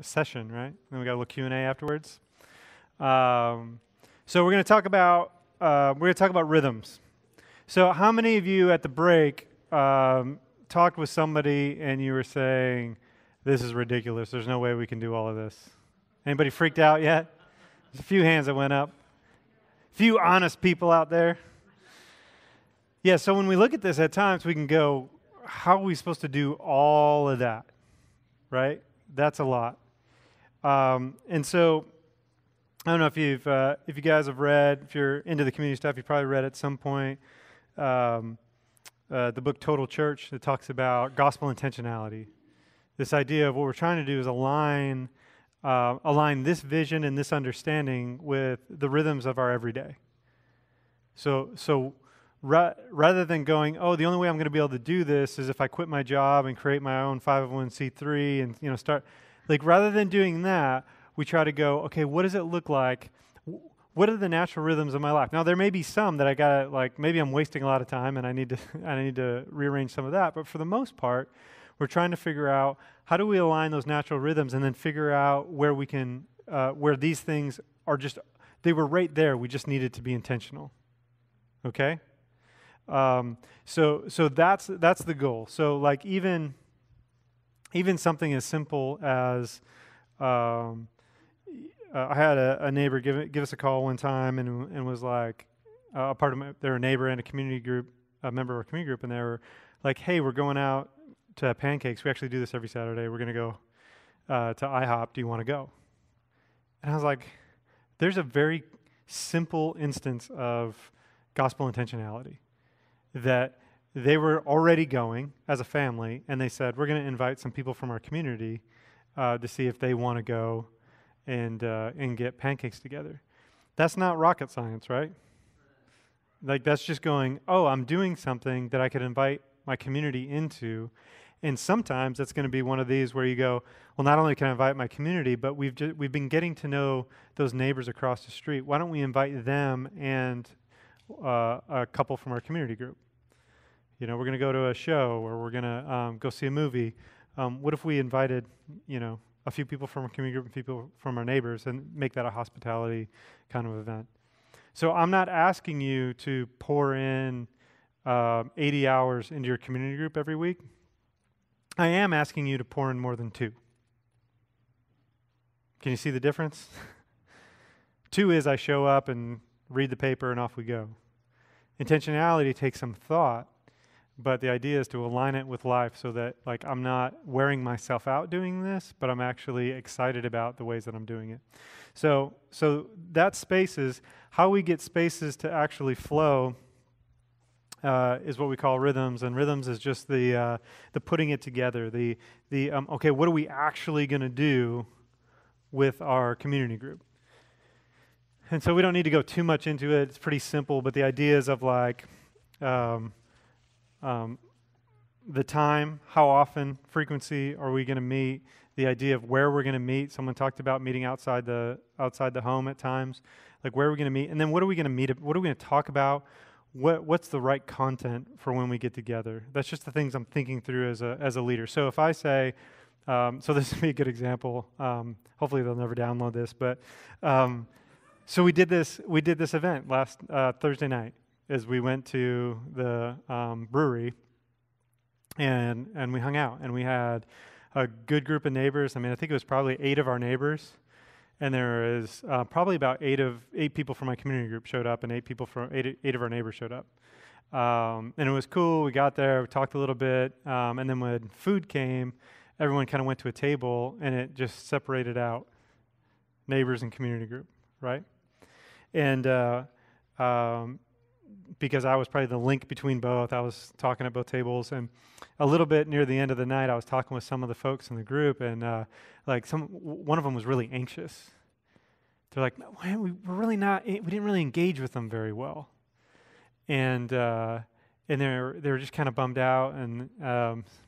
session, right? Then we got a little Q&A afterwards. So we're going to talk about rhythms. So how many of you at the break talked with somebody and you were saying, "This is ridiculous. There's no way we can do all of this"? Anybody freaked out yet? There's a few hands that went up. A few honest people out there. Yeah, so when we look at this at times, we can go, how are we supposed to do all of that, right? That's a lot. And so I don't know if you guys have read, if you're into the community stuff, you probably read at some point the book Total Church that talks about gospel intentionality. This idea of what we're trying to do is align this vision and this understanding with the rhythms of our everyday. So rather than going, oh, the only way I'm going to be able to do this is if I quit my job and create my own 501c3 and start, rather than doing that, we try to go, okay, what does it look like? What are the natural rhythms of my life? Now, there may be some that I got maybe I'm wasting a lot of time and I need to rearrange some of that. But for the most part, we're trying to figure out how do we align those natural rhythms and then figure out where we can, where these things are they were right there. We just needed to be intentional. Okay? So that's the goal. So even something as simple as I had a neighbor give us a call one time and was like they're a neighbor and a member of our community group, and they were like, "Hey, we're going out to have pancakes. We actually do this every Saturday. We're going to go to IHOP. Do you want to go?" And I was like, "There's a very simple instance of gospel intentionality." That they were already going as a family, and they said, we're going to invite some people from our community to see if they want to go and get pancakes together. That's not rocket science, right? That's just going, oh, I'm doing something that I could invite my community into, and sometimes that's going to be one of these where you go, well, not only can I invite my community, but we've been getting to know those neighbors across the street. Why don't we invite them and a couple from our community group? We're going to go to a show, or we're going to go see a movie. What if we invited, a few people from our community group and people from our neighbors and make that a hospitality kind of event? So I'm not asking you to pour in 80 hours into your community group every week. I am asking you to pour in more than 2. Can you see the difference? 2 is I show up and read the paper and off we go. Intentionality takes some thought, but the idea is to align it with life so that I'm not wearing myself out doing this, but I'm actually excited about the ways that I'm doing it. So that spaces, how we get spaces to actually flow is what we call rhythms, and rhythms is just the putting it together. Okay, what are we actually going to do with our community group? And so we don't need to go too much into it. It's pretty simple, but the ideas of the time, how often, frequency are we going to meet, the idea of where we're going to meet. Someone talked about meeting outside the home at times. Where are we going to meet? And then what are we going to meet? What are we going to talk about? What's the right content for when we get together? That's just the things I'm thinking through as a leader. So if I say, so this would be a good example. Hopefully they'll never download this, but so we did this event last Thursday night as we went to the brewery and we hung out, and we had a good group of neighbors. I think it was probably 8 of our neighbors, and there is probably about 8 people from my community group showed up, and 8 of our neighbors showed up. And it was cool. We got there, we talked a little bit, and then when food came, everyone kind of went to a table, and it just separated out neighbors and community group, right? And because I was probably the link between both, I was talking at both tables, and a little bit near the end of the night, I was talking with some of the folks in the group, and one of them was really anxious. They're like, "Man, we didn't really engage with them very well," and they were just kind of bummed out. And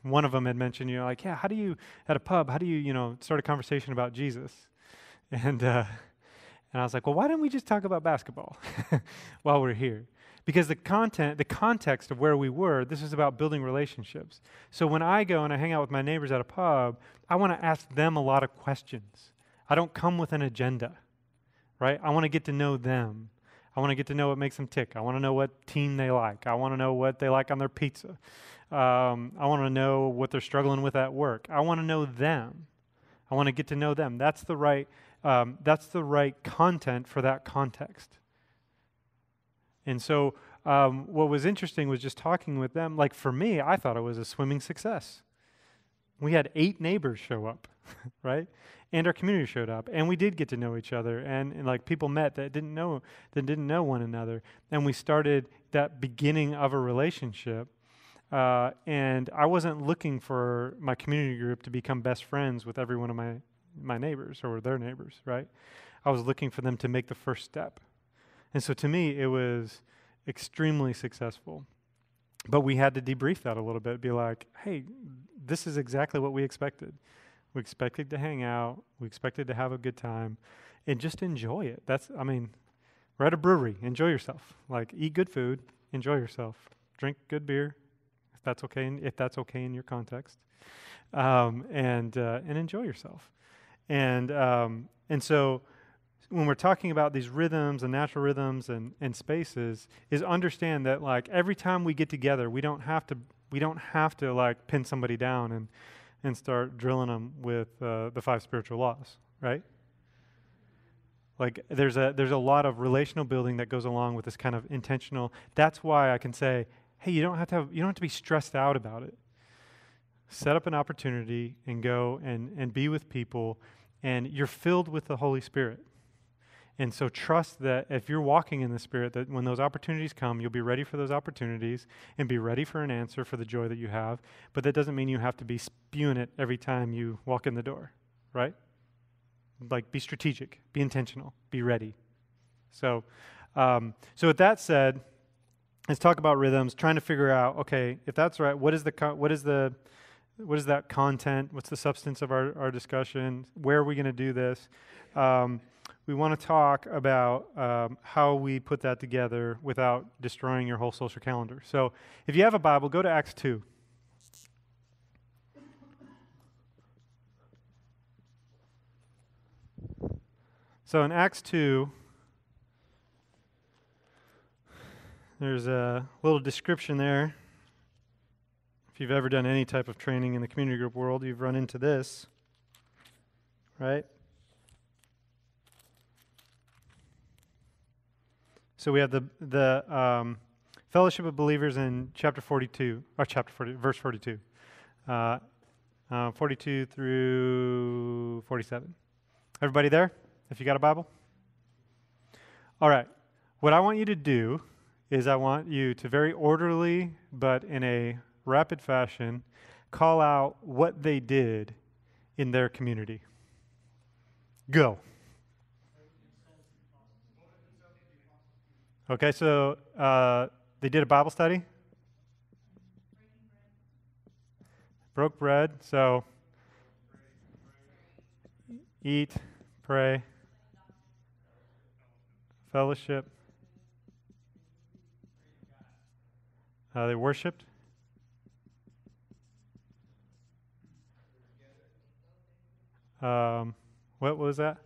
one of them had mentioned, yeah, how do you at a pub? How do you start a conversation about Jesus? And I was like, well, why don't we just talk about basketball while we're here? Because the context of where we were, this is about building relationships. So when I go and I hang out with my neighbors at a pub, I want to ask them a lot of questions. I don't come with an agenda, right? I want to get to know them. I want to get to know what makes them tick. I want to know what team they like. I want to know what they like on their pizza. I want to know what they're struggling with at work. I want to know them. I want to get to know them. That's the right content for that context. And so what was interesting was just talking with them. Like for me, I thought it was a swimming success. We had 8 neighbors show up, right? And our community showed up, and we did get to know each other, and like people met that didn't know one another, and we started that beginning of a relationship. And I wasn't looking for my community group to become best friends with every one of my neighbors or their neighbors, right? I was looking for them to make the first step. And so to me, it was extremely successful. But we had to debrief that a little bit, be like, hey, this is exactly what we expected. We expected to hang out. We expected to have a good time and just enjoy it. We're at a brewery. Enjoy yourself. Like, eat good food. Enjoy yourself. Drink good beer, if that's okay in your context. And enjoy yourself. And so when we're talking about these rhythms and natural rhythms and spaces, is understand that like every time we get together, we don't have to like pin somebody down and start drilling them with the 5 spiritual laws, right? Like there's a lot of relational building that goes along with this kind of intentional. That's why I can say, hey, you don't have to be stressed out about it. Set up an opportunity and go and be with people, and you're filled with the Holy Spirit. And so trust that if you're walking in the Spirit, that when those opportunities come, you'll be ready for those opportunities and be ready for an answer for the joy that you have. But that doesn't mean you have to be spewing it every time you walk in the door, right? Like, be strategic, be intentional, be ready. So with that said, let's talk about rhythms, trying to figure out, okay, if that's right, what is that content? What's the substance of our discussion? Where are we going to do this? We want to talk about how we put that together without destroying your whole social calendar. So if you have a Bible, go to Acts 2. So in Acts 2, there's a little description there. If you've ever done any type of training in the community group world, you've run into this, right? So we have the fellowship of believers in verse 42, 42 through 47. Everybody there? If you got a Bible? All right. What I want you to do is I want you to very orderly, but in a rapid fashion, call out what they did in their community. Go. Okay, so they did a Bible study. Broke bread. So eat, pray, fellowship. They worshiped. What was that?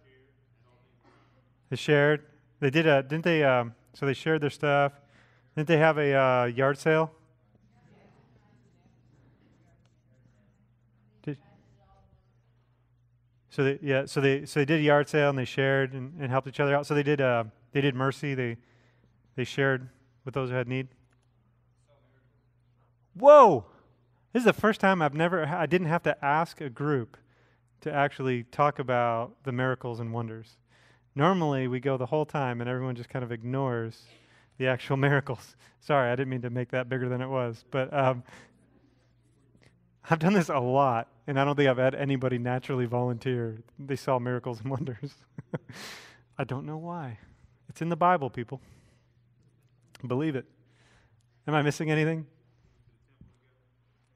They shared. They did didn't they? So they shared their stuff. Didn't they have a yard sale? So they did a yard sale and they shared and helped each other out. So they did mercy. They shared with those who had need. Whoa! This is the first time I didn't have to ask a group to actually talk about the miracles and wonders. Normally, we go the whole time and everyone just kind of ignores the actual miracles. Sorry, I didn't mean to make that bigger than it was. But I've done this a lot, and I don't think I've had anybody naturally volunteer. They saw miracles and wonders. I don't know why. It's in the Bible, people. Believe it. Am I missing anything?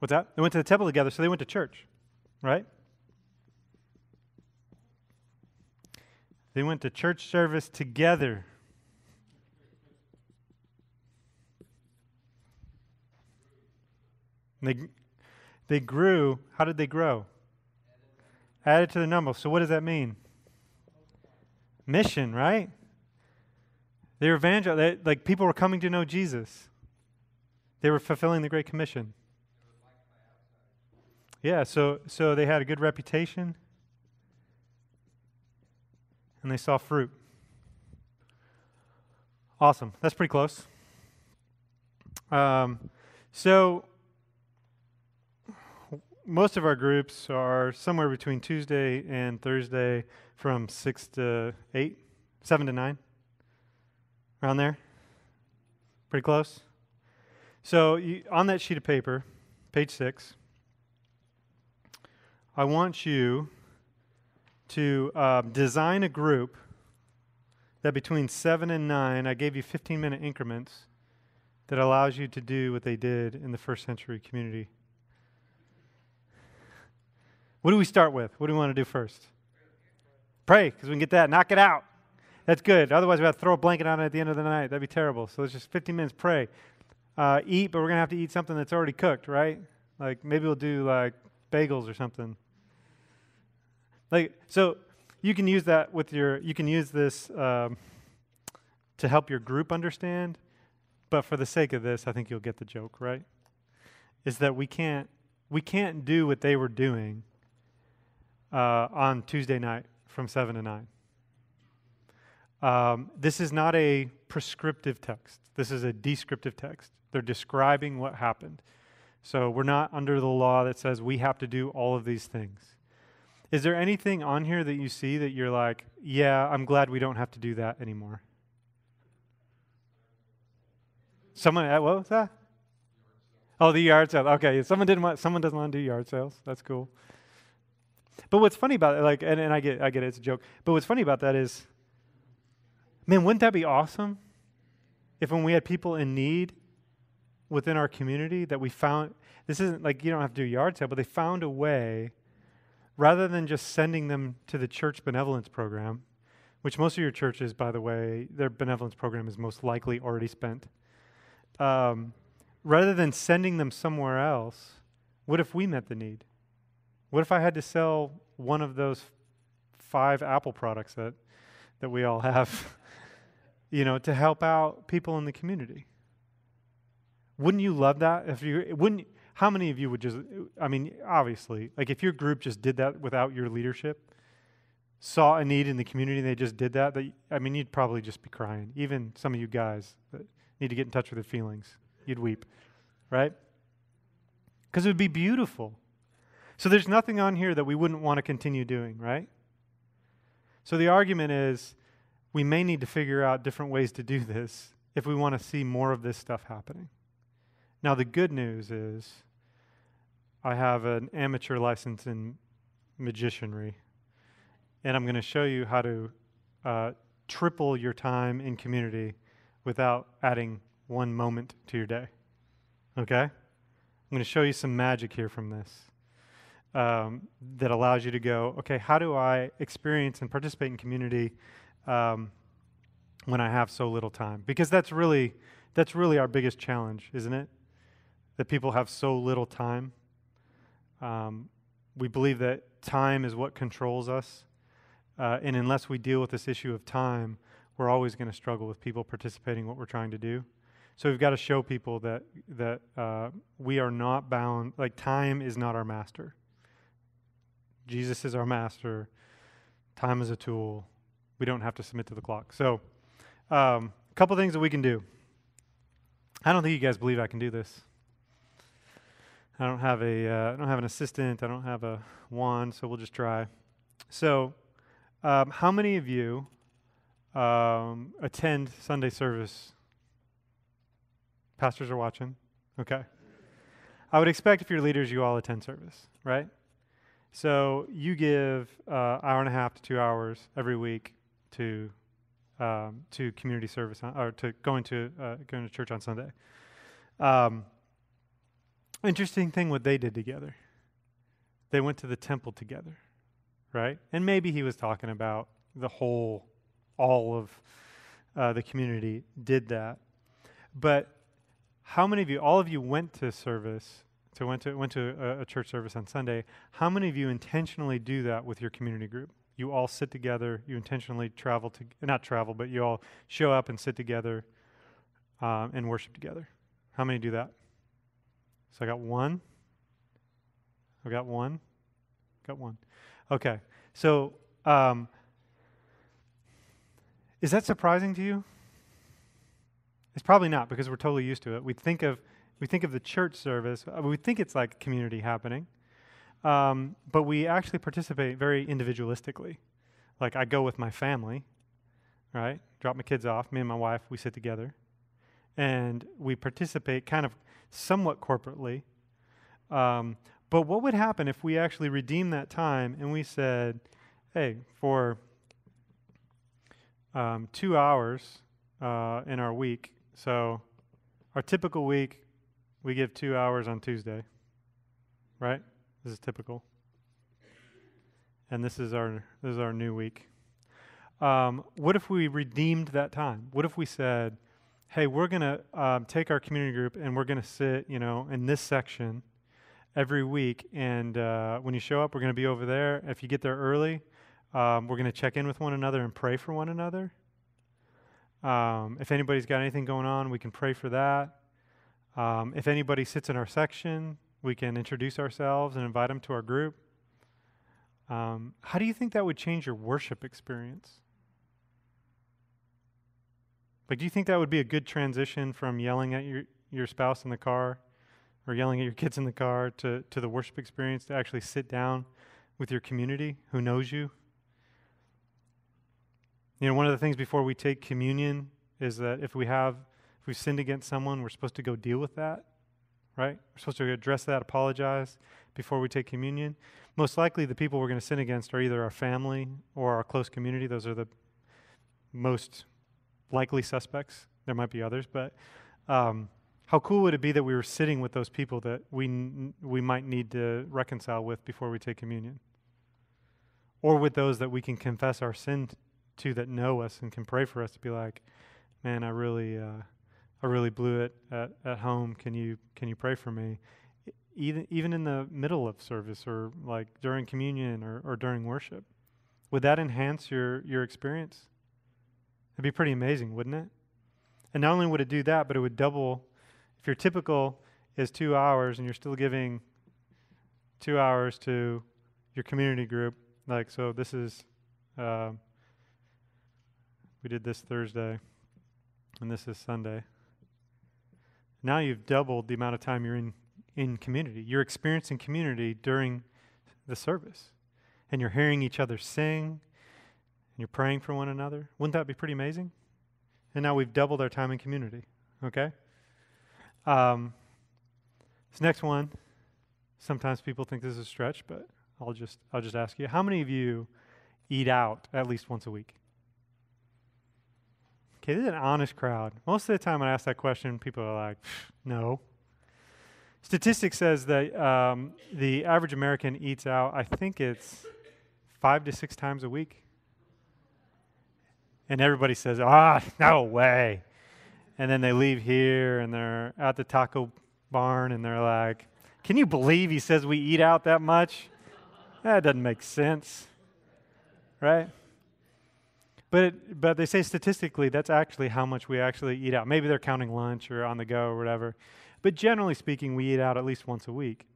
What's that? They went to the temple together, so they went to church, right? They went to church service together. And they grew. How did they grow? Added to the number. So what does that mean? Mission, right? They were evangel. Like people were coming to know Jesus. They were fulfilling the Great Commission. Yeah, so they had a good reputation, and they saw fruit. Awesome. That's pretty close. So most of our groups are somewhere between Tuesday and Thursday from 6 to 8, 7 to 9, around there. Pretty close. So on that sheet of paper, page 6, I want you to design a group that between 7 and 9, I gave you 15-minute increments that allows you to do what they did in the first century community. What do we start with? What do we want to do first? Pray, because we can get that. Knock it out. That's good. Otherwise, we have to throw a blanket on it at the end of the night. That'd be terrible. So it's just 15 minutes, pray. Eat, but we're going to have to eat something that's already cooked, right? Like maybe we'll do like bagels or something. Like, so you can use that you can use this to help your group understand, but for the sake of this, I think you'll get the joke, right? Is that we can't do what they were doing on Tuesday night from 7 to 9. This is not a prescriptive text. This is a descriptive text. They're describing what happened. So we're not under the law that says we have to do all of these things. Is there anything on here that you see that you're like, yeah, I'm glad we don't have to do that anymore? Someone, what was that? Oh, the yard sale. Okay, someone doesn't want to do yard sales. That's cool. But what's funny about it, like, and I get it, it's a joke. But what's funny about that is, man, wouldn't that be awesome if when we had people in need within our community that we found, this isn't like you don't have to do yard sale, but they found a way, rather than just sending them to the church benevolence program, which most of your churches, by the way, their benevolence program is most likely already spent. Rather than sending them somewhere else, what if we met the need? What if I had to sell one of those 5 Apple products that we all have, to help out people in the community? Wouldn't you love that? How many of you would just, obviously, like if your group just did that without your leadership, saw a need in the community and they just did that, you'd probably just be crying. Even some of you guys that need to get in touch with their feelings, you'd weep, right? Because it would be beautiful. So there's nothing on here that we wouldn't want to continue doing, right? So the argument is we may need to figure out different ways to do this if we want to see more of this stuff happening. Now the good news is I have an amateur license in magicianry, and I'm going to show you how to triple your time in community without adding 1 moment to your day. Okay? I'm going to show you some magic here from this that allows you to go, okay, how do I experience and participate in community when I have so little time? Because that's really our biggest challenge, isn't it? That people have so little time. We believe that time is what controls us. And unless we deal with this issue of time, we're always going to struggle with people participating in what we're trying to do. So we've got to show people that we are not bound, like time is not our master. Jesus is our master. Time is a tool. We don't have to submit to the clock. So a couple things that we can do. I don't think you guys believe I can do this. I don't have an assistant. I don't have a wand, so we'll just try. So how many of you attend Sunday service? Pastors are watching. Okay. I would expect if you're leaders, you all attend service, right? So you give hour and a half to 2 hours every week to community service or to going to church on Sunday. Interesting thing what they did together. They went to the temple together, right? And maybe he was talking about all of the community did that. But how many of you, all of you went to service So went to a church service on Sunday. How many of you intentionally do that with your community group? You all sit together. You intentionally not travel, but you all show up and sit together and worship together. How many do that? So I got one. I got one. Got one. Okay. So is that surprising to you? It's probably not, because we're totally used to it. We think of the church service. We think it's like community happening, but we actually participate very individualistically. Like I go with my family, right? Drop my kids off. Me and my wife, we sit together, and we participate kind of somewhat corporately. But what would happen if we actually redeemed that time and we said, "Hey, for 2 hours in our week, so our typical week, we give 2 hours on Tuesday, right? This is typical. And this is our new week. What if we redeemed that time? What if we said, hey, we're going to take our community group and we're going to sit, in this section every week, and when you show up, we're going to be over there. If you get there early, we're going to check in with one another and pray for one another. If anybody's got anything going on, we can pray for that. If anybody sits in our section, we can introduce ourselves and invite them to our group. How do you think that would change your worship experience? Like, do you think that would be a good transition from yelling at your spouse in the car or yelling at your kids in the car to the worship experience, to actually sit down with your community who knows you? One of the things before we take communion is that if we've sinned against someone, we're supposed to go deal with that, right? We're supposed to address that, apologize before we take communion. Most likely the people we're going to sin against are either our family or our close community. Those are the most likely suspects. There might be others, but how cool would it be that we were sitting with those people that we might need to reconcile with before we take communion? Or with those that we can confess our sin to, that know us and can pray for us, to be like, man, I really blew it at home. Can you pray for me? Even in the middle of service, or like during communion or during worship. Would that enhance your experience? It'd be pretty amazing, wouldn't it? And not only would it do that, but it would double. If your typical is 2 hours and you're still giving 2 hours to your community group, like, so this is, we did this Thursday, and this is Sunday. Now you've doubled the amount of time you're in community. You're experiencing community during the service, and you're hearing each other sing, and you're praying for one another. Wouldn't that be pretty amazing? And now we've doubled our time in community. Okay? This next one, sometimes people think this is a stretch, but I'll just ask you, how many of you eat out at least once a week? Okay, this is an honest crowd. Most of the time when I ask that question, people are like, no. Statistics says that the average American eats out, I think it's 5 to 6 times a week. And everybody says, no way. And then they leave here and they're at the taco barn and they're like, can you believe he says we eat out that much? That doesn't make sense, right? But they say statistically that's actually how much we actually eat out. Maybe they're counting lunch or on the go or whatever. But generally speaking, we eat out at least once a week.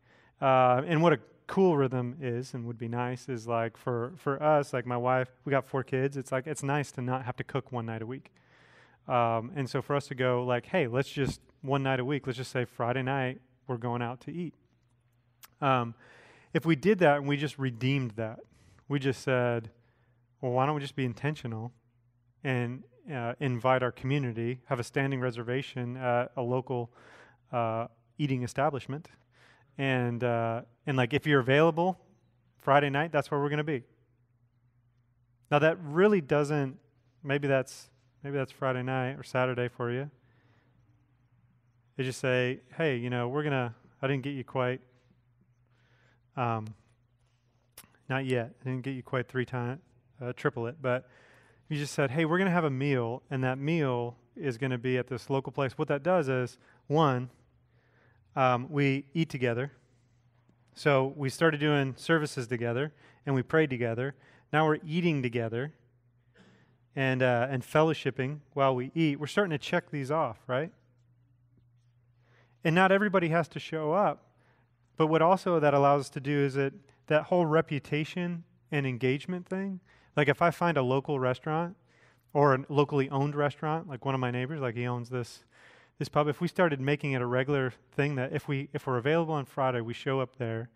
And what a cool rhythm is, and would be nice, is like for us, like my wife, we got 4 kids. It's like, it's nice to not have to cook one night a week. And so for us to go like, hey, let's just one night a week, let's just say Friday night, we're going out to eat. If we did that and we just redeemed that, we just said, well, why don't we just be intentional and invite our community, have a standing reservation at a local eating establishment, and like if you're available Friday night, that's where we're going to be. Now that really doesn't. Maybe that's Friday night or Saturday for you. They just say, hey, I didn't get you quite. Not yet. I didn't get you quite 3 times. Triple it, but you just said, hey, we're going to have a meal, and that meal is going to be at this local place. What that does is, one, we eat together. So we started doing services together, and we prayed together. Now we're eating together and fellowshipping while we eat. We're starting to check these off, right? And not everybody has to show up. But what also that allows us to do is that whole reputation and engagement thing. Like if I find a local restaurant or a locally owned restaurant, like one of my neighbors, like he owns this pub, if we started making it a regular thing that if we're available on Friday, we show up there.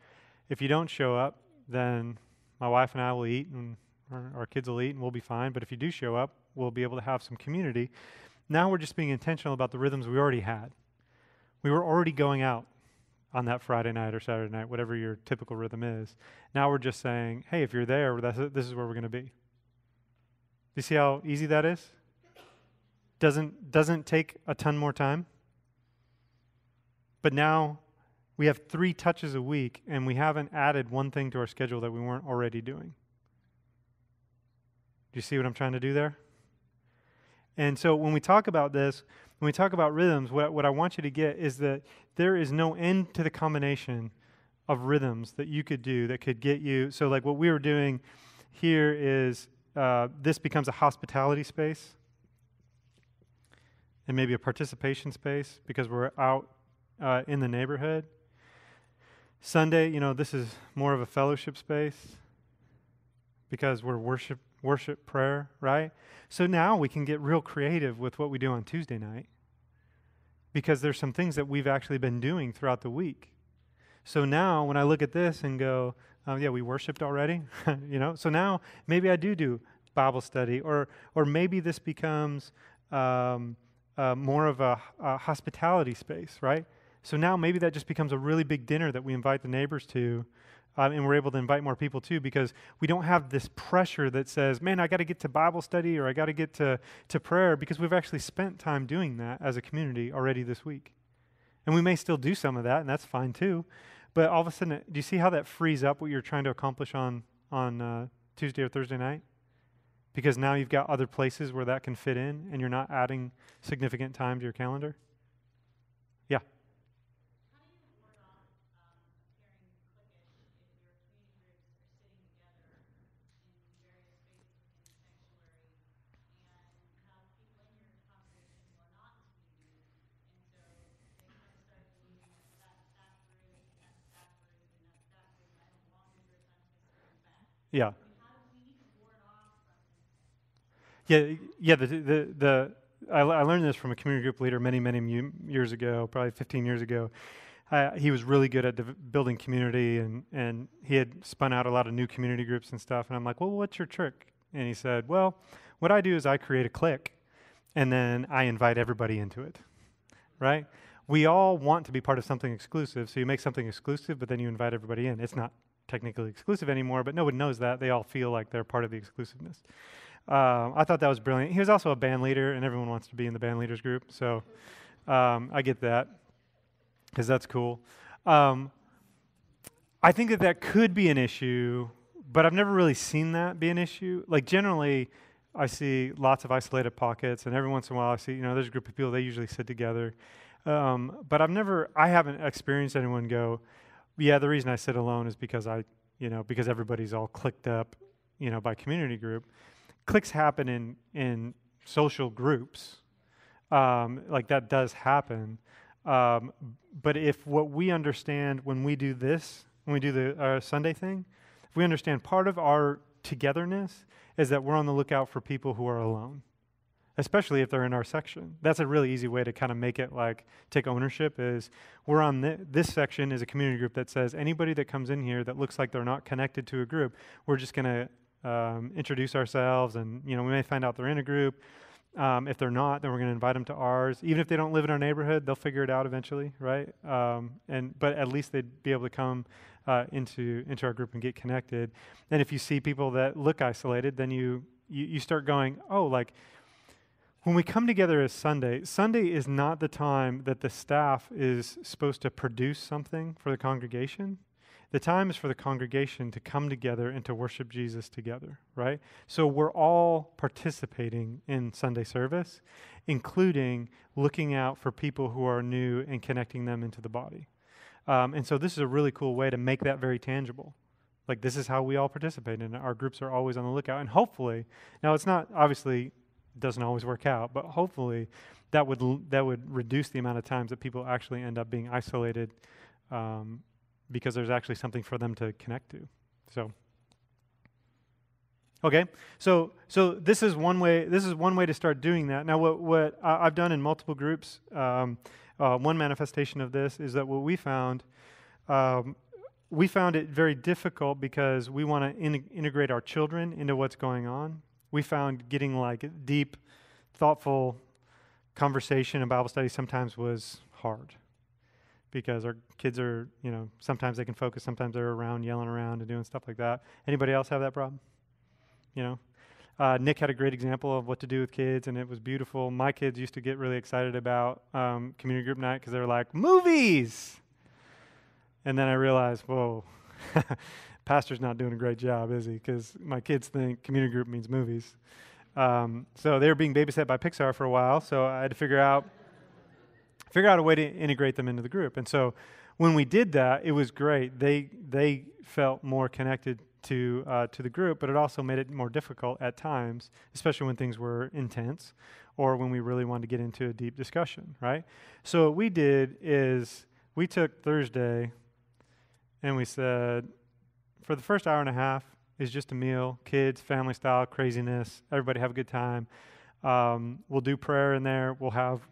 If you don't show up, then my wife and I will eat and our kids will eat and we'll be fine. But if you do show up, we'll be able to have some community. Now we're just being intentional about the rhythms we already had. We were already going out on that Friday night or Saturday night, whatever your typical rhythm is. Now we're just saying, hey, if you're there, this is where we're going to be. You see how easy that is? Doesn't take a ton more time. But now we have 3 touches a week, and we haven't added one thing to our schedule that we weren't already doing. Do you see what I'm trying to do there? And so when we talk about this, when we talk about rhythms, what I want you to get is that there is no end to the combination of rhythms that you could do that could get you. So like what we were doing here is this becomes a hospitality space and maybe a participation space because we're out in the neighborhood. Sunday, this is more of a fellowship space because we're worship prayer, right? So now we can get real creative with what we do on Tuesday night because there's some things that we've actually been doing throughout the week. So now when I look at this and go, yeah, we worshiped already, so now maybe I do Bible study or maybe this becomes more of a hospitality space, right? So now maybe that just becomes a really big dinner that we invite the neighbors to, and we're able to invite more people too because we don't have this pressure that says, man, I got to get to Bible study or I got to get to prayer because we've actually spent time doing that as a community already this week. And we may still do some of that, and that's fine too. But all of a sudden, do you see how that frees up what you're trying to accomplish on Tuesday or Thursday night? Because now you've got other places where that can fit in and you're not adding significant time to your calendar? Yeah. How do you ward off appearing cliquish if your community groups are sitting together in various spaces in the sanctuary and you have people in your congregation who are not in community, and so they kind of start believing that's that group, and that's that group, and that's that group, and I don't belong in your group, I'm supposed to bring back. Yeah. I mean, how do we ward off from Yeah. I learned this from a community group leader many years ago, probably 15 years ago. He was really good at building community, and he had spun out a lot of new community groups and stuff. And I'm like, well, what's your trick? And he said, well, what I do is I create a clique, and then I invite everybody into it, right? We all want to be part of something exclusive, so you make something exclusive, but then you invite everybody in. It's not technically exclusive anymore, but nobody knows that. They all feel like they're part of the exclusiveness. I thought that was brilliant. He was also a band leader, and everyone wants to be in the band leaders group, so I get that because that's cool. I think that could be an issue, but I've never really seen that be an issue. Like generally, I see lots of isolated pockets, and every once in a while I see, there's a group of people, they usually sit together. But I haven't experienced anyone go, yeah, the reason I sit alone is because because everybody's all clicked up, by community group. Cliques happen in social groups. Like that does happen. But if what we understand when we do this, when we do the Sunday thing, if we understand part of our togetherness is that we're on the lookout for people who are alone, especially if they're in our section. That's a really easy way to kind of make it like take ownership is we're on this section is a community group that says anybody that comes in here that looks like they're not connected to a group, we're just going to introduce ourselves, and we may find out they're in a group. If they're not, then we're going to invite them to ours. Even if they don't live in our neighborhood, they'll figure it out eventually, right? But at least they'd be able to come into our group and get connected. And if you see people that look isolated, then you start going, oh, like when we come together as Sunday is not the time that the staff is supposed to produce something for the congregation. The time is for the congregation to come together and to worship Jesus together, right? So we're all participating in Sunday service, including looking out for people who are new and connecting them into the body. And so this is a really cool way to make that very tangible. Like, this is how we all participate in it. Our groups are always on the lookout. And hopefully, now it's not, obviously, doesn't always work out, but hopefully that would reduce the amount of times that people actually end up being isolated, because there's actually something for them to connect to. So, okay, so this is one way. This is one way to start doing that. Now, what I've done in multiple groups, one manifestation of this is that what we found it very difficult because we want to integrate our children into what's going on. We found getting like deep, thoughtful conversation and Bible study sometimes was hard, because our kids are, sometimes they can focus, sometimes they're around yelling around and doing stuff like that. Anybody else have that problem? Nick had a great example of what to do with kids, and it was beautiful. My kids used to get really excited about community group night because they were like, movies! And then I realized, whoa, pastor's not doing a great job, is he? Because my kids think community group means movies. So they were being babysat by Pixar for a while, so I had to figure out a way to integrate them into the group. And so when we did that, it was great. They felt more connected to the group, but it also made it more difficult at times, especially when things were intense or when we really wanted to get into a deep discussion, right? So what we did is we took Thursday and we said, for the first hour and a half is just a meal, kids, family style, craziness, everybody have a good time. We'll do prayer in there. We'll have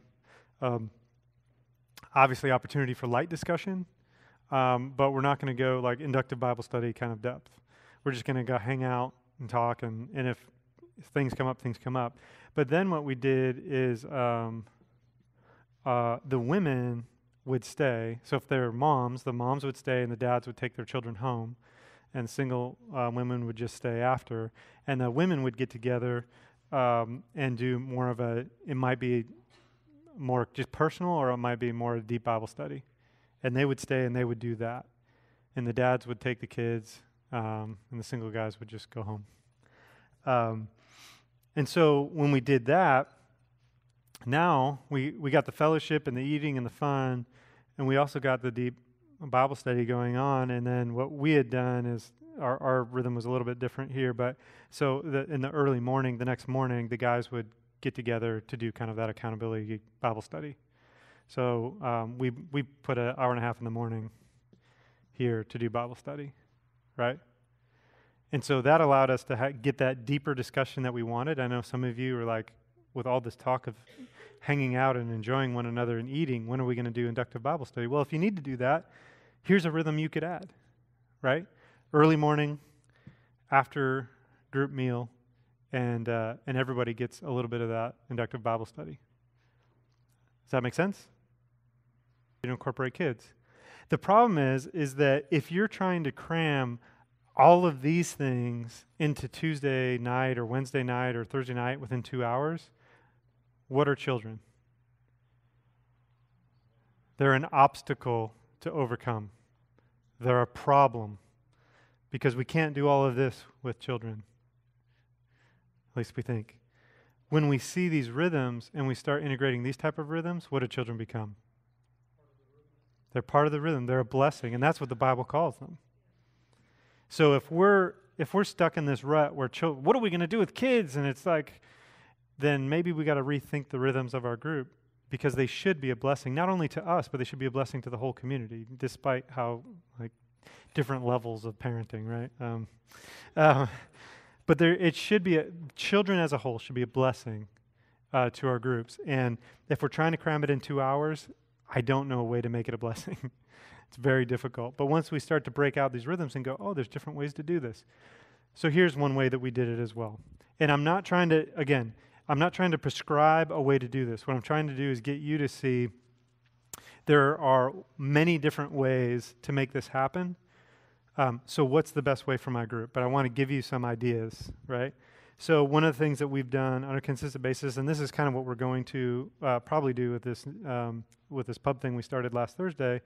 obviously opportunity for light discussion, but we're not going to go like inductive Bible study kind of depth. We're just going to go hang out and talk, and if things come up, things come up. But then what we did is the women would stay. So if they're moms, the moms would stay and the dads would take their children home, and single women would just stay after. And the women would get together and do more of it might be more just personal, or it might be more a deep Bible study. And they would stay and they would do that. And the dads would take the kids, and the single guys would just go home. And so when we did that, now we got the fellowship and the eating and the fun, and we also got the deep Bible study going on. And then what we had done is our rhythm was a little bit different here, but so in the early morning, the next morning, the guys would get together to do kind of that accountability Bible study. So we put an hour and a half in the morning here to do Bible study, right? And so that allowed us to get that deeper discussion that we wanted. I know some of you are like, with all this talk of hanging out and enjoying one another and eating, when are we going to do inductive Bible study? Well, if you need to do that, here's a rhythm you could add, right? Early morning, after group meal, and everybody gets a little bit of that inductive Bible study. Does that make sense? You incorporate kids. The problem is that if you're trying to cram all of these things into Tuesday night or Wednesday night or Thursday night within 2 hours, what are children? They're an obstacle to overcome. They're a problem, because we can't do all of this with children. At least we think. When we see these rhythms and we start integrating these type of rhythms, what do children become? They're part of the rhythm. They're a blessing, and that's what the Bible calls them. So if we're stuck in this rut where what are we going to do with kids? And it's like, then maybe we got to rethink the rhythms of our group, because they should be a blessing, not only to us, but they should be a blessing to the whole community, despite how like different levels of parenting, right? But it should be children as a whole should be a blessing to our groups. And if we're trying to cram it in 2 hours, I don't know a way to make it a blessing. It's very difficult. But once we start to break out these rhythms and go, oh, there's different ways to do this. So here's one way that we did it as well. And I'm not trying to prescribe a way to do this. What I'm trying to do is get you to see there are many different ways to make this happen. So what's the best way for my group? But I want to give you some ideas, right? So one of the things that we've done on a consistent basis, and this is kind of what we're going to probably do with this pub thing we started last Thursday,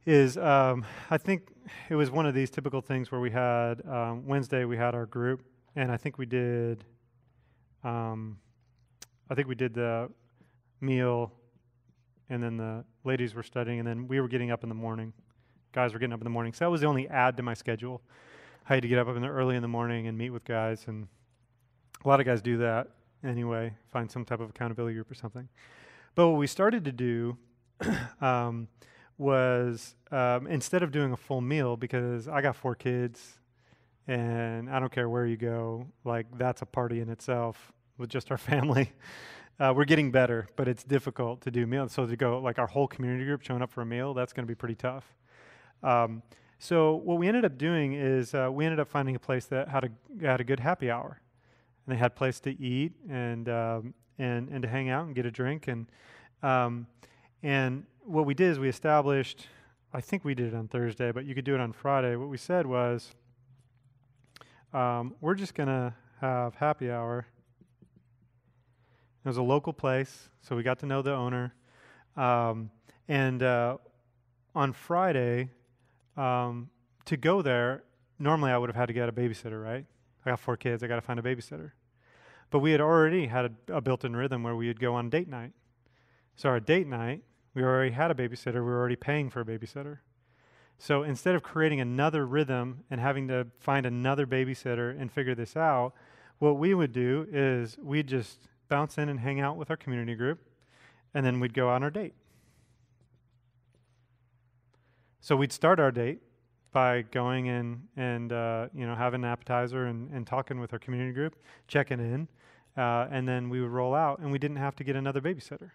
is I think it was one of these typical things where we had Wednesday we had our group, and I think we did the meal, and then the ladies were studying, and then we were getting up in the morning. Guys were getting up in the morning, so that was the only add to my schedule. I had to get up early in the morning and meet with guys, and a lot of guys do that anyway, find some type of accountability group or something. But what we started to do was instead of doing a full meal, because I got 4 kids, and I don't care where you go, like that's a party in itself with just our family. We're getting better, but it's difficult to do meals. So to go like our whole community group showing up for a meal, that's going to be pretty tough. So what we ended up doing is we ended up finding a place that had a good happy hour, and they had a place to eat and to hang out and get a drink, and what we did is we established, I think we did it on Thursday, but you could do it on Friday. What we said was, we're just going to have happy hour. It was a local place, so we got to know the owner. And on Friday, to go there, normally I would have had to get a babysitter, right? I got 4 kids, I got to find a babysitter. But we had already had a built-in rhythm where we would go on date night. So our date night, we already had a babysitter. We were already paying for a babysitter. So instead of creating another rhythm and having to find another babysitter and figure this out, what we would do is we'd just bounce in and hang out with our community group, and then we'd go on our date. So we'd start our date by going in and having an appetizer and talking with our community group, checking in, and then we would roll out, and we didn't have to get another babysitter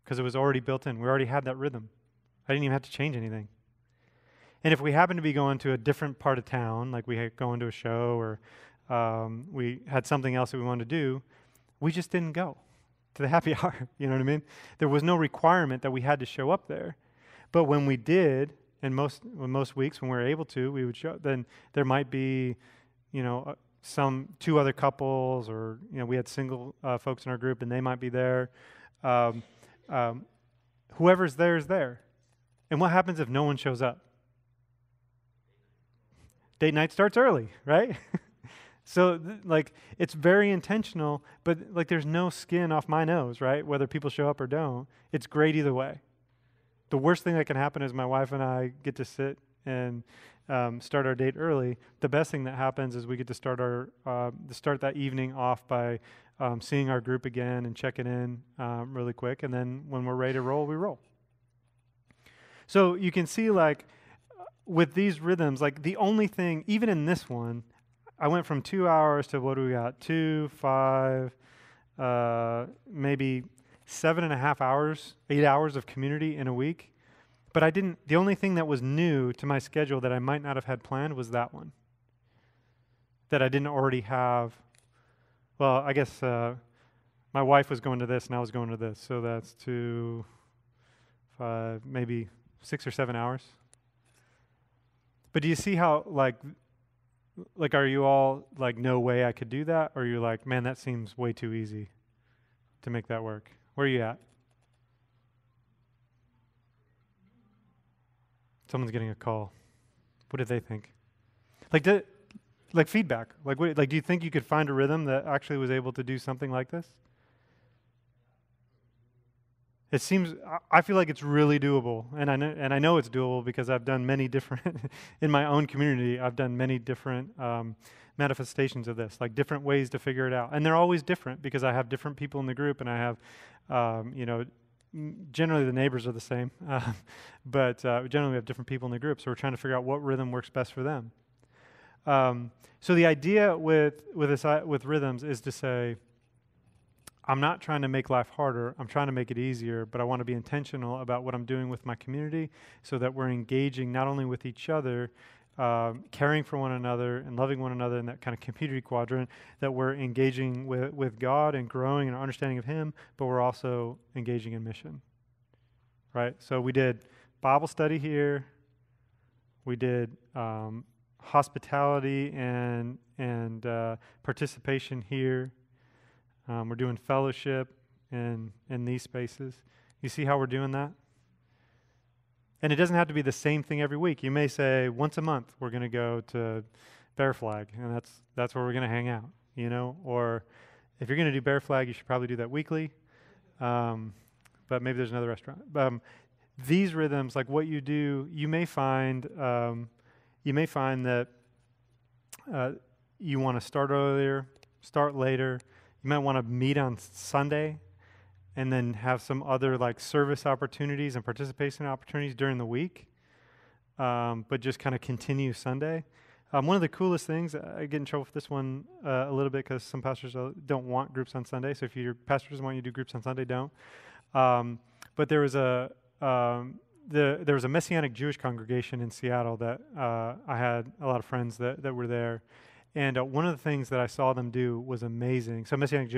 because it was already built in. We already had that rhythm. I didn't even have to change anything. And if we happened to be going to a different part of town, like we had going to a show or we had something else that we wanted to do, we just didn't go to the happy hour. You know what I mean? There was no requirement that we had to show up there. But when we did, and most weeks when we were able to, we would show. Then there might be, some 2 other couples, or we had single folks in our group, and they might be there. Whoever's there is there. And what happens if no one shows up? Date night starts early, right? So it's very intentional, but there's no skin off my nose, right? Whether people show up or don't, it's great either way. The worst thing that can happen is my wife and I get to sit and start our date early. The best thing that happens is we get to start that evening off by seeing our group again and checking in really quick, and then when we're ready to roll, we roll. So you can see with these rhythms, the only thing, even in this one, I went from 2 hours to what do we got? 2, 5, maybe 7.5 hours, 8 hours of community in a week. But the only thing that was new to my schedule that I might not have had planned was that one. That I didn't already have. Well, I guess my wife was going to this and I was going to this. So that's 2, 5, maybe 6 or 7 hours. But do you see how, are you all no way I could do that? Or are you man, that seems way too easy to make that work? Where are you at? Someone's getting a call. What did they think? Feedback. Do you think you could find a rhythm that actually was able to do something like this? It seems, I feel like it's really doable, and I know it's doable because I've done many different, in my own community, I've done many different manifestations of this, different ways to figure it out. And they're always different because I have different people in the group, and I have, generally the neighbors are the same, but generally we have different people in the group, so we're trying to figure out what rhythm works best for them. So the idea with rhythms is to say, I'm not trying to make life harder, I'm trying to make it easier, but I want to be intentional about what I'm doing with my community so that we're engaging not only with each other, caring for one another and loving one another in that kind of community quadrant, that we're engaging with God and growing in our understanding of Him, but we're also engaging in mission, right? So we did Bible study here, we did hospitality and participation here. We're doing fellowship in these spaces. You see how we're doing that? And it doesn't have to be the same thing every week. You may say, once a month, we're going to go to Bear Flag, and that's where we're going to hang out, you know? Or if you're going to do Bear Flag, you should probably do that weekly. But maybe there's another restaurant. These rhythms, like what you do, you may find that you want to start earlier, start later. You might want to meet on Sunday and then have some other like service opportunities and participation opportunities during the week, but just kind of continue Sunday. One of the coolest things, I get in trouble for this one a little bit because some pastors don't want groups on Sunday. So if your pastor doesn't want you to do groups on Sunday, don't. But there was a Messianic Jewish congregation in Seattle that I had a lot of friends that were there. And one of the things that I saw them do was amazing. So Messianic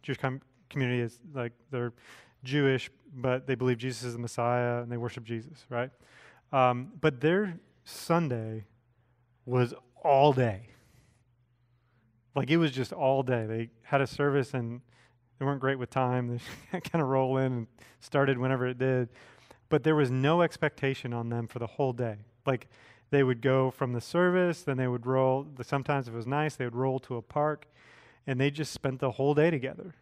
Jewish community is like, they're Jewish, but they believe Jesus is the Messiah and they worship Jesus, right? But their Sunday was all day. Like, it was just all day. They had a service and they weren't great with time. They kind of roll in and started whenever it did. But there was no expectation on them for the whole day. Like, they would go from the service, then they would roll. Sometimes if it was nice, they would roll to a park, and they just spent the whole day together.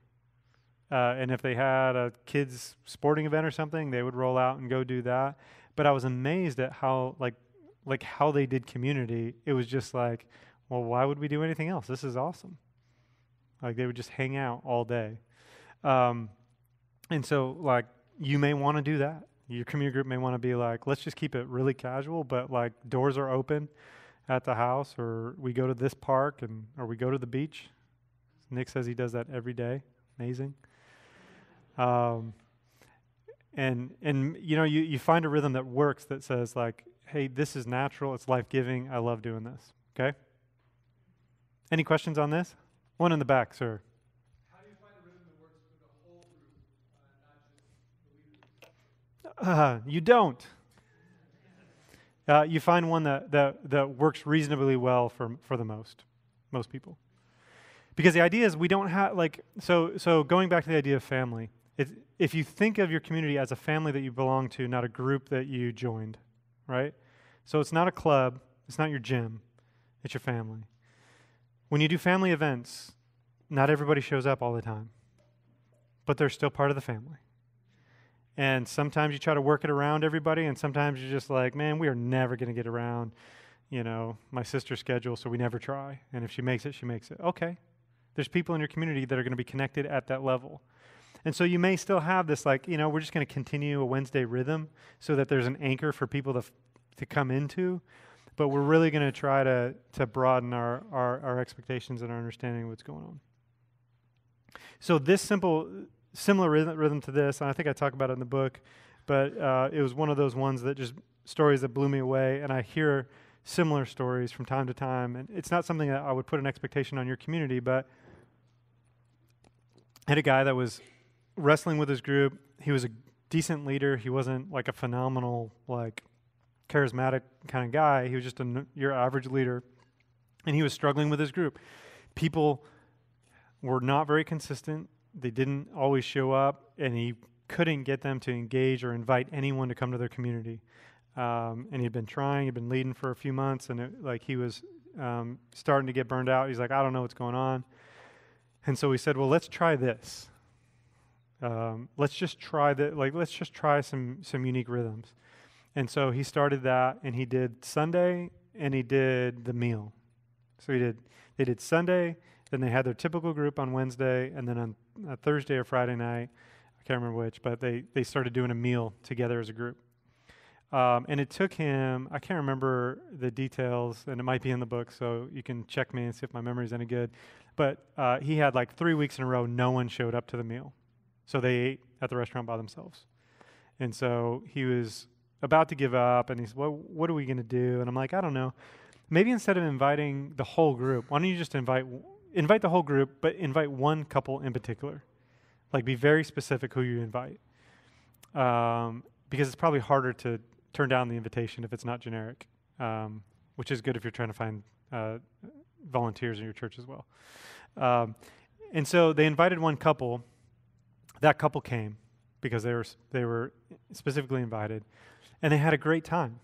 And if they had a kids' sporting event or something, they would roll out and go do that. But I was amazed at how, like how they did community. It was just like, well, why would we do anything else? This is awesome. Like, they would just hang out all day. And so, like, you may want to do that. Your community group may want to be like, let's just keep it really casual, but like doors are open at the house, or we go to this park, or we go to the beach. Nick says he does that every day. Amazing. And you know, you find a rhythm that works that says like, hey, this is natural, it's life-giving, I love doing this. Okay? Any questions on this? One in the back, sir. How do you find a rhythm that works for the whole group, not just the leaders? You don't. You find one that works reasonably well for the most people. Because the idea is we don't have, like, so going back to the idea of family, if you think of your community as a family that you belong to, not a group that you joined, right? So it's not a club, it's not your gym, it's your family. When you do family events, not everybody shows up all the time, but they're still part of the family. And sometimes you try to work it around everybody, and sometimes you're just like, man, we are never going to get around, you know, my sister's schedule, so we never try. And if she makes it, she makes it. Okay. There's people in your community that are going to be connected at that level. And so you may still have this, like, you know, we're just going to continue a Wednesday rhythm so that there's an anchor for people to come into. But we're really going to try to broaden our expectations and our understanding of what's going on. So this similar rhythm to this, and I think I talk about it in the book, but it was one of those ones that just stories that blew me away, and I hear similar stories from time to time. And it's not something that I would put an expectation on your community, but I had a guy that was wrestling with his group. He was a decent leader. He wasn't like a phenomenal, like, charismatic kind of guy. He was just your average leader, and he was struggling with his group. People were not very consistent. They didn't always show up, and he couldn't get them to engage or invite anyone to come to their community. And he'd been trying, he'd been leading for a few months, and he was starting to get burned out. He's like, I don't know what's going on. And so we said, well, let's try this. Let's just try let's just try some unique rhythms. And so he started that, and he did Sunday, and he did the meal. So they did Sunday, then they had their typical group on Wednesday, and then on Thursday or Friday night, I can't remember which, but they started doing a meal together as a group. And it took him, I can't remember the details, and it might be in the book, so you can check me and see if my memory's any good. But he had like 3 weeks in a row, no one showed up to the meal. So they ate at the restaurant by themselves. And so he was about to give up, and he said, well, what are we going to do? And I'm like, I don't know. Maybe instead of inviting the whole group, why don't you just invite the whole group, but invite one couple in particular. Like, be very specific who you invite. Because it's probably harder to turn down the invitation if it's not generic, which is good if you're trying to find volunteers in your church as well. And so they invited one couple. That couple came because they were specifically invited. and they had a great time.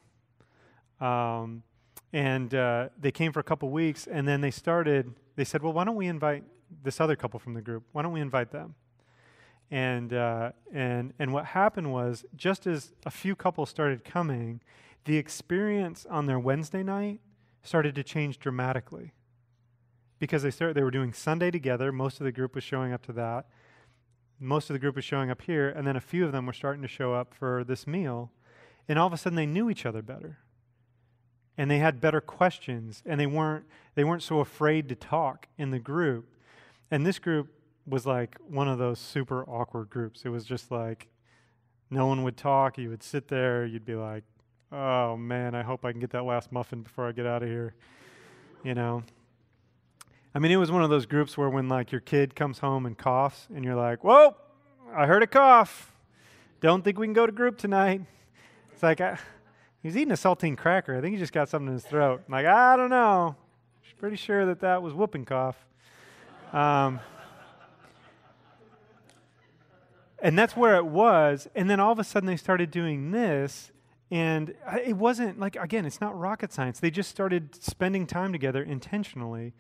And they came for a couple weeks, and then they said, well, why don't we invite this other couple from the group? Why don't we invite them? And what happened was, just as a few couples started coming, the experience on their Wednesday night started to change dramatically. Because they were doing Sunday together. Most of the group was showing up to that. Most of the group was showing up here, and then a few of them were starting to show up for this meal. And all of a sudden, they knew each other better. And they had better questions, and they weren't so afraid to talk in the group. And this group was like one of those super awkward groups. It was just like no one would talk. You would sit there. You'd be like, oh, man, I hope I can get that last muffin before I get out of here, you know. I mean, it was one of those groups where when, like, your kid comes home and coughs, and you're like, whoa, I heard a cough. Don't think we can go to group tonight. It's like, he's eating a saltine cracker. I think he just got something in his throat. I'm like, I don't know. Pretty sure that was whooping cough. And that's where it was. And then all of a sudden they started doing this. And it wasn't like, again, it's not rocket science. They just started spending time together intentionally.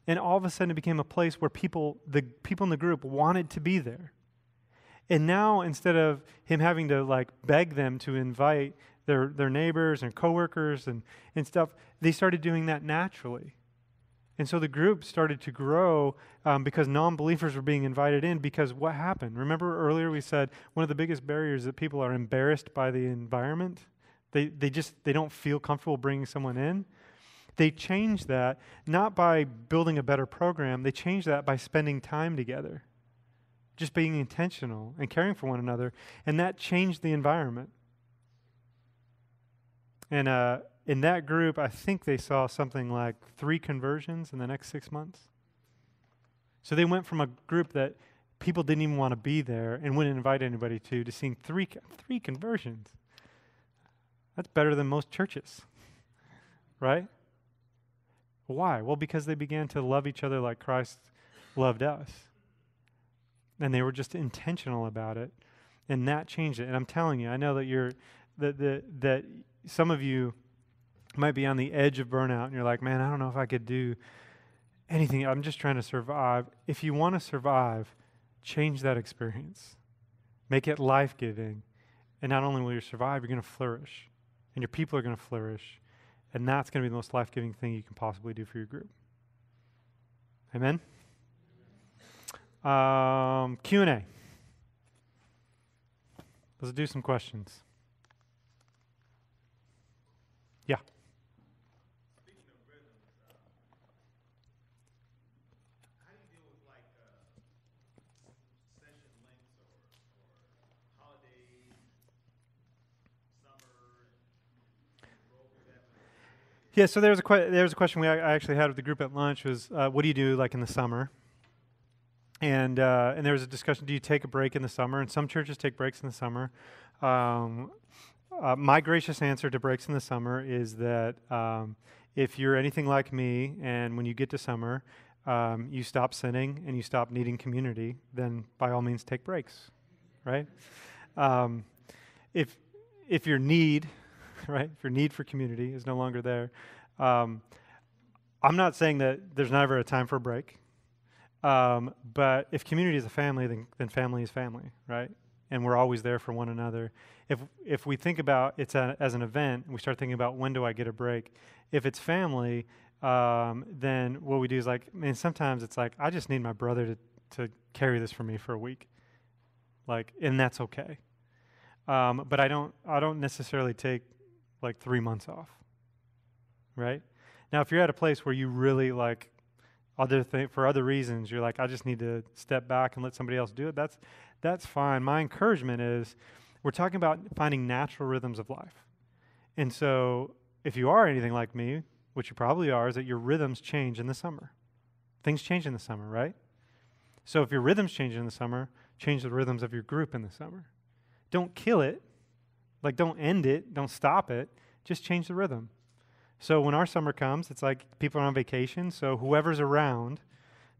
And all of a sudden it became a place where the people in the group wanted to be there. And now instead of him having to like beg them to invite their neighbors and coworkers and stuff, they started doing that naturally. And so the group started to grow because non-believers were being invited in, because what happened? Remember earlier we said one of the biggest barriers is that people are embarrassed by the environment. They don't feel comfortable bringing someone in. They changed that not by building a better program. They changed that by spending time together, just being intentional and caring for one another. And that changed the environment. And in that group, I think they saw something like 3 conversions in the next 6 months. So they went from a group that people didn't even want to be there and wouldn't invite anybody to seeing 3 conversions. That's better than most churches, right? Why? Well, because they began to love each other like Christ loved us. And they were just intentional about it. And that changed it. And I'm telling you, I know that that some of you might be on the edge of burnout, and you're like, man, I don't know if I could do anything. I'm just trying to survive. If you want to survive, change that experience. Make it life-giving. And not only will you survive, you're going to flourish. And your people are going to flourish. And that's going to be the most life-giving thing you can possibly do for your group. Amen? Q&A. Let's do some questions. Yeah. Speaking of rhythms, how do you deal with like session lengths or holidays, summer, and roll through that? Yeah, so there was a question I actually had with the group at lunch was, what do you do like in the summer? And there was a discussion, do you take a break in the summer? And some churches take breaks in the summer. My gracious answer to breaks in the summer is that if you're anything like me, and when you get to summer, you stop sinning and you stop needing community, then by all means take breaks, right? If your need, right, if your need for community is no longer there, I'm not saying that there's never a time for a break, but if community is a family, then family is family, right? And we're always there for one another. If we think about it as an event, and we start thinking about when do I get a break, if it's family, then what we do is like, man, sometimes it's like, I just need my brother to carry this for me for a week, like, and that's okay. But I don't necessarily take like 3 months off, right? Now, if you're at a place where you really like for other reasons, you're like, I just need to step back and let somebody else do it, that's fine. My encouragement is we're talking about finding natural rhythms of life. And so if you are anything like me, which you probably are, is that your rhythms change in the summer. Things change in the summer, right? So if your rhythms change in the summer, change the rhythms of your group in the summer. Don't kill it. Like, don't end it. Don't stop it. Just change the rhythm. So when our summer comes, it's like people are on vacation, so whoever's around,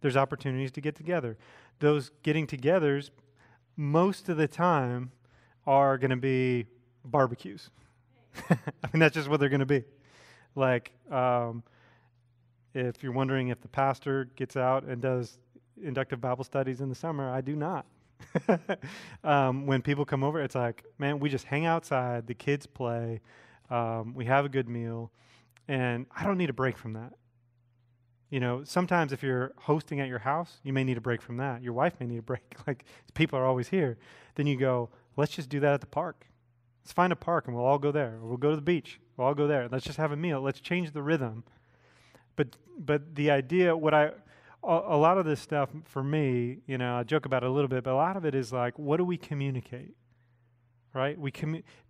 there's opportunities to get together. Those getting togethers, most of the time, are going to be barbecues, I mean, that's just what they're going to be. Like, if you're wondering if the pastor gets out and does inductive Bible studies in the summer, I do not. When people come over, it's like, man, we just hang outside, the kids play, we have a good meal, and I don't need a break from that. You know, sometimes if you're hosting at your house, you may need a break from that. Your wife may need a break. Like, people are always here. Then you go, let's just do that at the park. Let's find a park and we'll all go there. Or we'll go to the beach. We'll all go there. Let's just have a meal. Let's change the rhythm. But the idea, a lot of this stuff for me, you know, I joke about it a little bit, but a lot of it is like, what do we communicate? Right?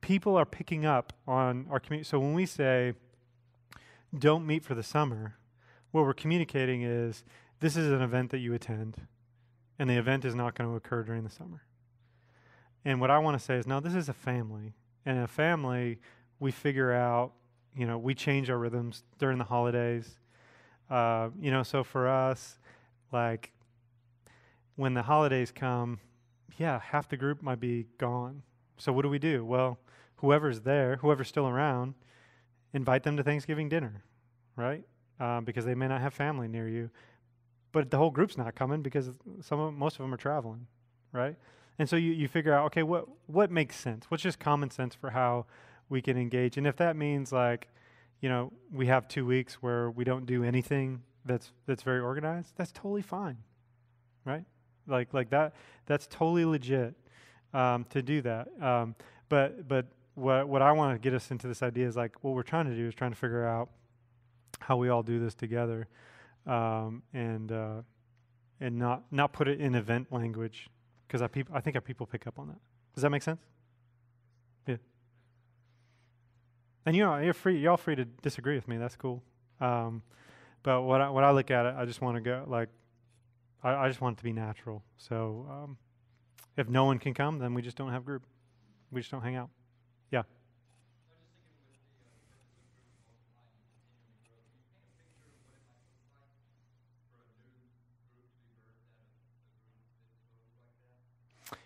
People are picking up on our community. So when we say, don't meet for the summer, what we're communicating is, this is an event that you attend, and the event is not going to occur during the summer. And what I want to say is, no, this is a family. And in a family, we figure out, you know, we change our rhythms during the holidays. You know, so for us, like, when the holidays come, yeah, half the group might be gone. So what do? Well, whoever's there, whoever's still around, invite them to Thanksgiving dinner, right? Because they may not have family near you. But the whole group's not coming because most of them are traveling, right? And so you figure out, okay, what makes sense? What's just common sense for how we can engage? And if that means, like, you know, we have 2 weeks where we don't do anything that's very organized, that's totally fine, right? Like that's totally legit to do that. But what I want to get us into this idea is, like, what we're trying to do is trying to figure out how we all do this together, and not put it in event language, because I think our people pick up on that. Does that make sense? Yeah. And you know, y'all free to disagree with me. That's cool. But when I look at it, I just want to go, like, I just want it to be natural. So if no one can come, then we just don't have group. We just don't hang out. Yeah.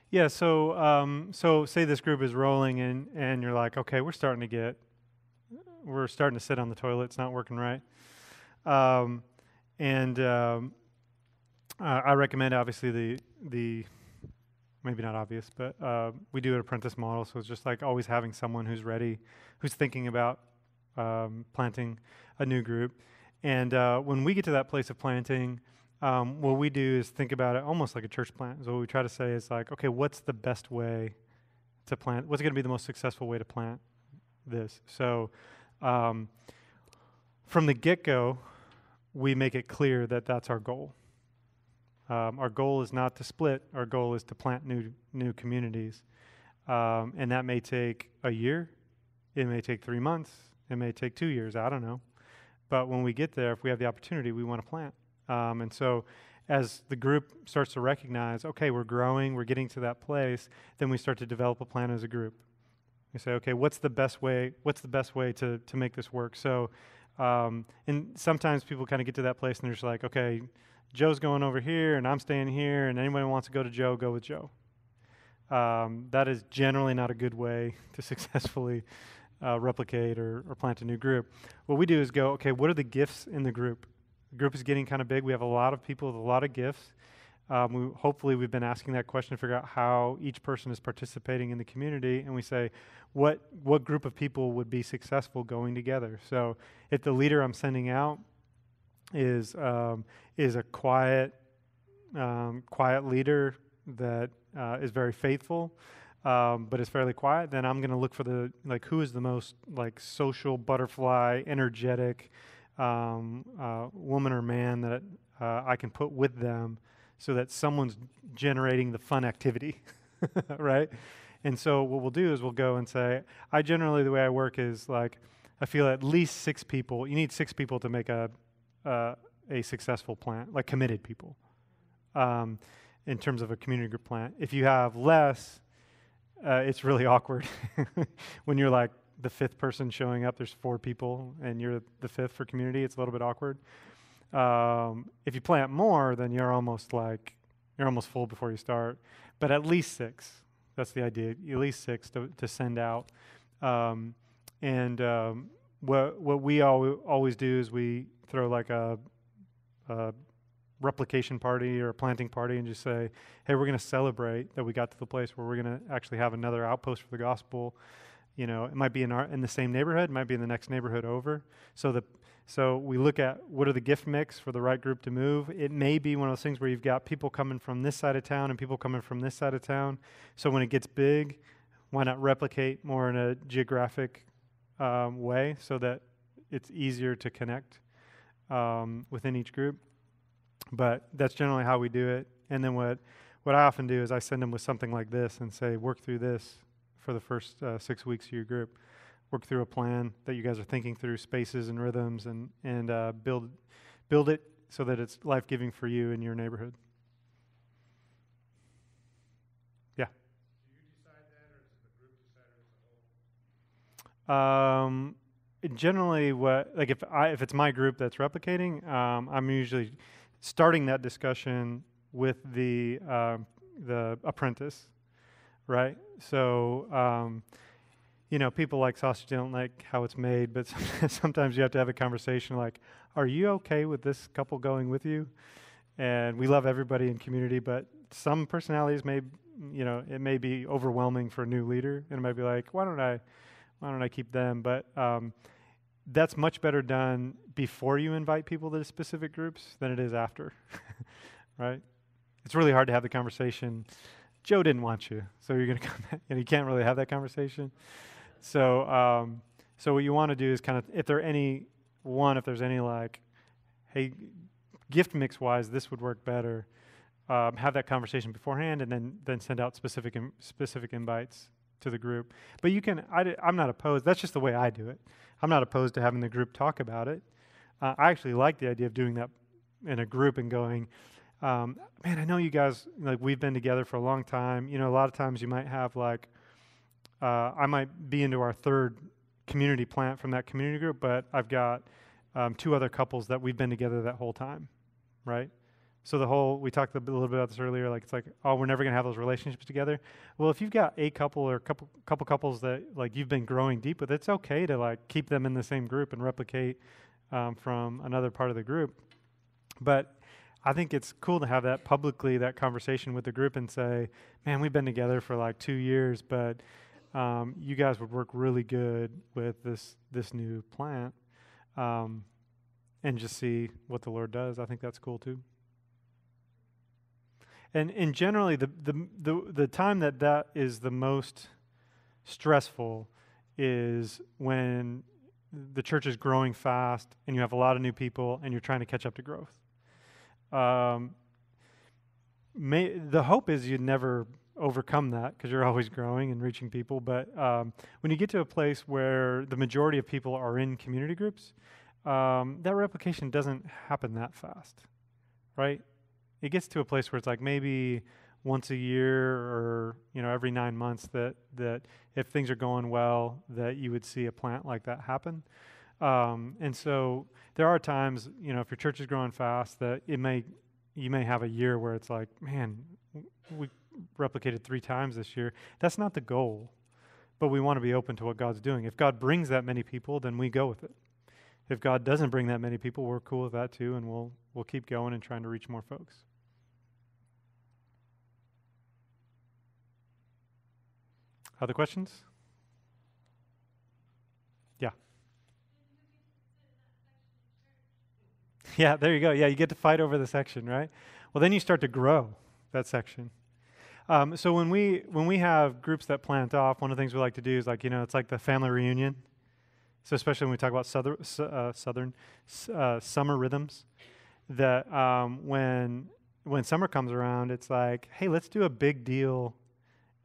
Yeah, so say this group is rolling, and you're like, okay, we're starting to sit on the toilet. It's not working right. I recommend, obviously, the maybe not obvious, but we do an apprentice model, so it's just like always having someone who's ready, who's thinking about planting a new group. And when we get to that place of planting, what we do is think about it almost like a church plant. So what we try to say is, like, okay, what's the best way to plant? What's going to be the most successful way to plant this? So from the get-go, we make it clear that that's our goal. Our goal is not to split. Our goal is to plant new communities. And that may take a year. It may take 3 months. It may take 2 years. I don't know. But when we get there, if we have the opportunity, we want to plant. And so as the group starts to recognize, okay, we're growing, we're getting to that place, then we start to develop a plan as a group. We say, okay, what's the best way to make this work? So, and sometimes people kind of get to that place and they're just like, okay, Joe's going over here and I'm staying here, and anybody who wants to go to Joe, go with Joe. That is generally not a good way to successfully replicate or plant a new group. What we do is go, okay, what are the gifts in the group? The group is getting kind of big. We have a lot of people with a lot of gifts. Hopefully we've been asking that question to figure out how each person is participating in the community, and we say, what group of people would be successful going together? So if the leader I'm sending out is a quiet leader that is very faithful, but is fairly quiet, then I'm going to look for who is the most, like, social butterfly, energetic woman or man that I can put with them, so that someone's generating the fun activity, right? And so what we'll do is we'll go and say, the way I work is, like, I feel at least 6 people. You need 6 people to make a successful plant, like committed people, in terms of a community group plant. If you have less, it's really awkward. When you're like the 5th person showing up, there's 4 people, and you're the 5th for community, it's a little bit awkward. If you plant more, then you're almost full before you start. But at least 6, that's the idea. At least 6 to send out. And what we always do is we throw like a replication party or a planting party and just say, hey, we're going to celebrate that we got to the place where we're going to actually have another outpost for the gospel. It might be in the same neighborhood, it might be in the next neighborhood over. So we look at what are the gift mix for the right group to move. It may be one of those things where you've got people coming from this side of town and people coming from this side of town. So when it gets big, why not replicate more in a geographic way so that it's easier to connect within each group. But that's generally how we do it. And then what I often do is I send them with something like this and say, work through this for the first 6 weeks of your group. Work through a plan that you guys are thinking through, spaces and rhythms, and build it so that it's life-giving for you in your neighborhood. Yeah. Do you decide that, or does the group decide it as a whole? Generally, if it's my group that's replicating, I'm usually starting that discussion with the apprentice, right? So, people like sausage don't like how it's made, but sometimes you have to have a conversation like, are you okay with this couple going with you? And we love everybody in community, but some personalities it may be overwhelming for a new leader, and it might be like, why don't I keep them? But that's much better done before you invite people to specific groups than it is after, right? It's really hard to have the conversation. Joe didn't want you, so you're going to come back, and you can't really have that conversation. So what you want to do is kind of, if there's any like, hey, gift mix wise, this would work better. Have that conversation beforehand, and then send out specific invites to the group. But you can. I'm not opposed. That's just the way I do it. I'm not opposed to having the group talk about it. I actually like the idea of doing that in a group and going, man, I know you guys, like, we've been together for a long time. A lot of times you might have like, I might be into our third community plant from that community group, but I've got 2 other couples that we've been together that whole time, right? So we talked a little bit about this earlier, like it's like, oh, we're never going to have those relationships together. Well, if you've got a couple or a couple couples that like you've been growing deep with, it's okay to like keep them in the same group and replicate from another part of the group. But I think it's cool to have that publicly, that conversation with the group and say, man, we've been together for like 2 years, but you guys would work really good with this new plant, and just see what the Lord does. I think that's cool too. And generally, the time that is the most stressful is when the church is growing fast and you have a lot of new people and you're trying to catch up to growth. The hope is you'd never overcome that because you're always growing and reaching people. But when you get to a place where the majority of people are in community groups, that replication doesn't happen that fast, right? It gets to a place where it's like maybe once a year or every 9 months that if things are going well, that you would see a plant like that happen. And so there are times, if your church is growing fast, that you may have a year where it's like, man, we replicated 3 times this year. That's not the goal, but we want to be open to what God's doing. If God brings that many people, then we go with it. If God doesn't bring that many people, we're cool with that too, and we'll keep going and trying to reach more folks. Other questions? Yeah. Yeah, there you go. Yeah, you get to fight over the section, right? Well, then you start to grow that section. So when we have groups that plant off, one of the things we like to do is it's like the family reunion. So especially when we talk about summer rhythms, that when summer comes around, it's like, hey, let's do a big deal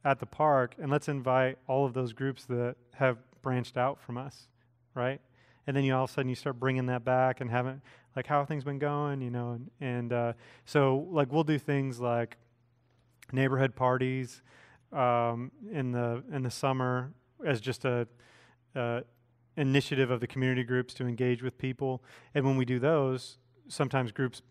at the park, and let's invite all of those groups that have branched out from us, right? And then all of a sudden you start bringing that back and having, like, how have things been going, so like we'll do things like neighborhood parties in the summer as just a initiative of the community groups to engage with people. And when we do those, sometimes groups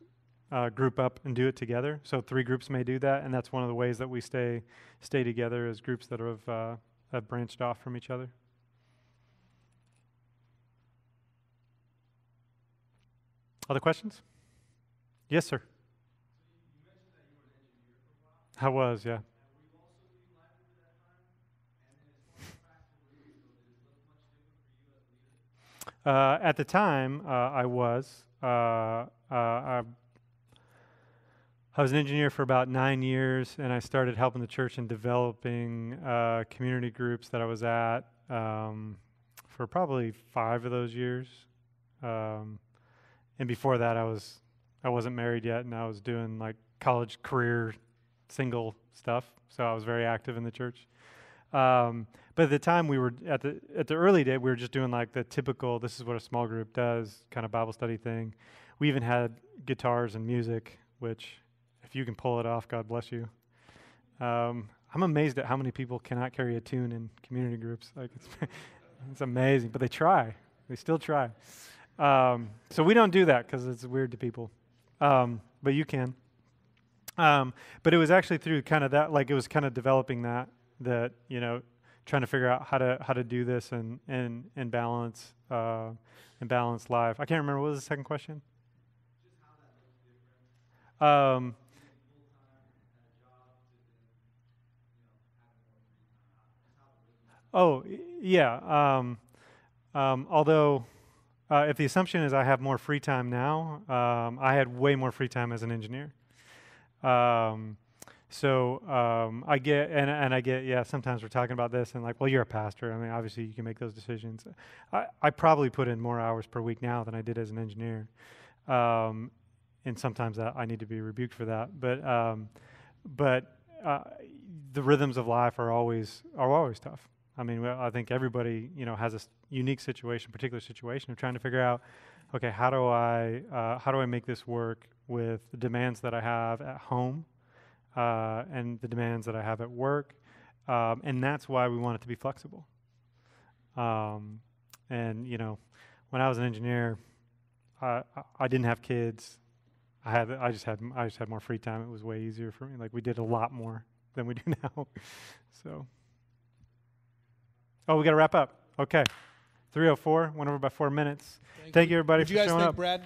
group up and do it together. So 3 groups may do that, and that's one of the ways that we stay together as groups that have branched off from each other. Other questions? Yes, sir. I was, yeah. At the time, I was. I was an engineer for about 9 years, and I started helping the church in developing community groups that I was at for probably 5 of those years. And before that, I wasn't married yet, and I was doing like college career single stuff. So I was very active in the church. But at the time, we were at the early day, we were just doing like the typical, this is what a small group does, kind of Bible study thing. We even had guitars and music, which, if you can pull it off, God bless you. I'm amazed at how many people cannot carry a tune in community groups. Like it's amazing, but they try. They still try. So we don't do that because it's weird to people. But you can. But it was actually through kind of that, like it was kind of developing that trying to figure out how to do this and balance life. I can't remember, what was the second question? Just how that looks different. Oh, yeah. Although, if the assumption is I have more free time now, I had way more free time as an engineer. So I get, and I get, yeah, sometimes we're talking about this and like, well, you're a pastor. I mean, obviously you can make those decisions. I probably put in more hours per week now than I did as an engineer. And sometimes I need to be rebuked for that. But the rhythms of life are always tough. I mean, I think everybody, has a unique situation, particular situation of trying to figure out, okay, how do I make this work with the demands that I have at home and the demands that I have at work, and that's why we want it to be flexible. And when I was an engineer, I didn't have kids. I just had more free time. It was way easier for me. Like we did a lot more than we do now. So. Oh, we got to wrap up. Okay. 3:04, went over by 4 minutes. Thank you everybody for showing up. Brad?